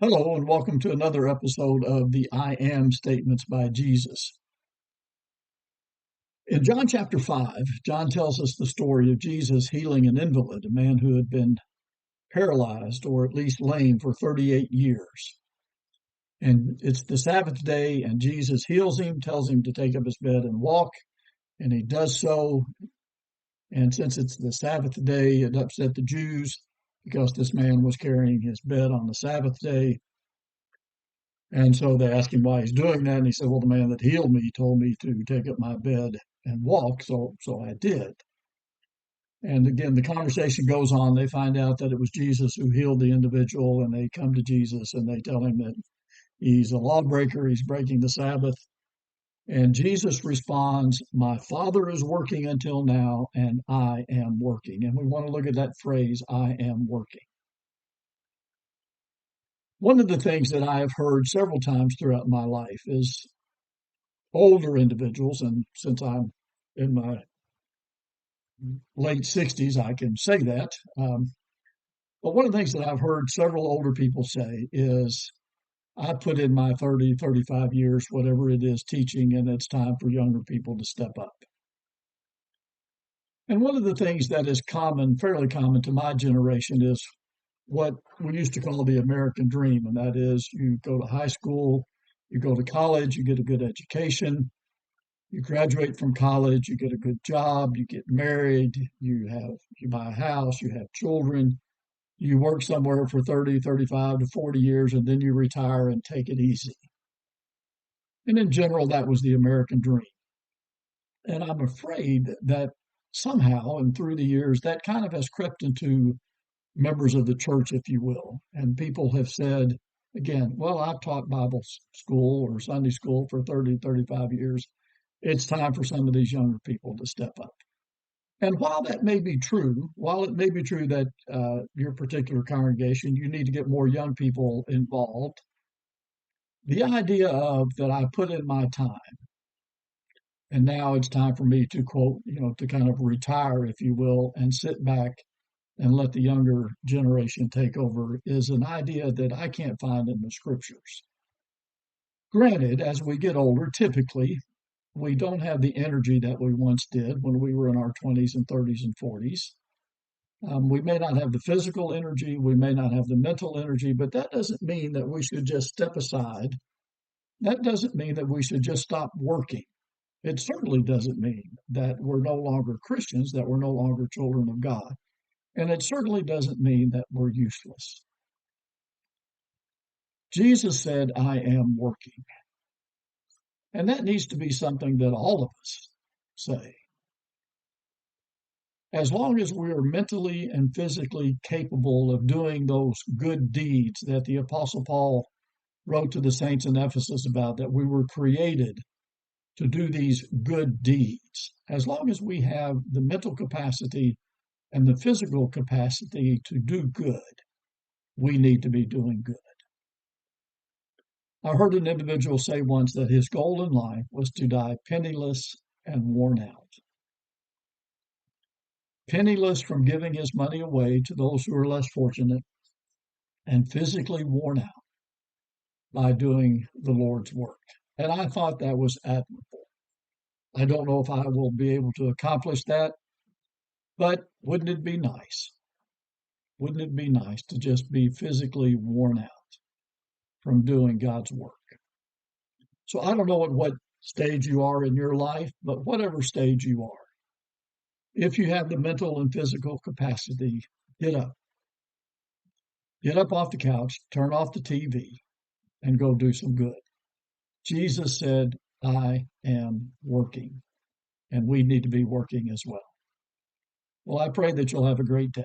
Hello, and welcome to another episode of the I Am Statements by Jesus. In John chapter 5, John tells us the story of Jesus healing an invalid, a man who had been paralyzed or at least lame for 38 years. And it's the Sabbath day, and Jesus heals him, tells him to take up his bed and walk, and he does so. And since it's the Sabbath day, it upset the Jews because this man was carrying his bed on the Sabbath day. And so they asked him why he's doing that, and he said, "Well, the man that healed me told me to take up my bed and walk, so I did." And again, the conversation goes on. They find out that it was Jesus who healed the individual, and they come to Jesus and they tell him that he's a lawbreaker, he's breaking the Sabbath. And Jesus responds, "My Father is working until now, and I am working." And we want to look at that phrase, "I am working." One of the things that I have heard several times throughout my life is older individuals, and since I'm in my late 60s, I can say that. But one of the things that I've heard several older people say is, "I put in my 30, 35 years, whatever it is, teaching, and it's time for younger people to step up." And one of the things that is common, fairly common to my generation, is what we used to call the American dream, and that is you go to high school, you go to college, you get a good education, you graduate from college, you get a good job, you get married, you buy a house, you have children, you work somewhere for 30, 35 to 40 years, and then you retire and take it easy. And in general, that was the American dream. And I'm afraid that somehow and through the years, that kind of has crept into members of the church, if you will. And people have said, again, "Well, I've taught Bible school or Sunday school for 30, 35 years. It's time for some of these younger people to step up." And while that may be true, while it may be true that your particular congregation, you need to get more young people involved, the idea of that I put in my time and now it's time for me to quote, to kind of retire, if you will, and sit back and let the younger generation take over is an idea that I can't find in the scriptures. Granted, as we get older, typically we don't have the energy that we once did when we were in our 20s and 30s and 40s. We may not have the physical energy, we may not have the mental energy, but that doesn't mean that we should just step aside. That doesn't mean that we should just stop working. It certainly doesn't mean that we're no longer Christians, that we're no longer children of God. And it certainly doesn't mean that we're useless. Jesus said, "I am working." And that needs to be something that all of us say. As long as we are mentally and physically capable of doing those good deeds that the Apostle Paul wrote to the saints in Ephesus about, that we were created to do these good deeds, as long as we have the mental capacity and the physical capacity to do good, we need to be doing good. I heard an individual say once that his goal in life was to die penniless and worn out. Penniless from giving his money away to those who are less fortunate, and physically worn out by doing the Lord's work. And I thought that was admirable. I don't know if I will be able to accomplish that, but wouldn't it be nice? Wouldn't it be nice to just be physically worn out from doing God's work? So I don't know at what stage you are in your life, but whatever stage you are, if you have the mental and physical capacity, get up. Get up off the couch, turn off the TV, and go do some good. Jesus said, "I am working," and we need to be working as well. Well, I pray that you'll have a great day.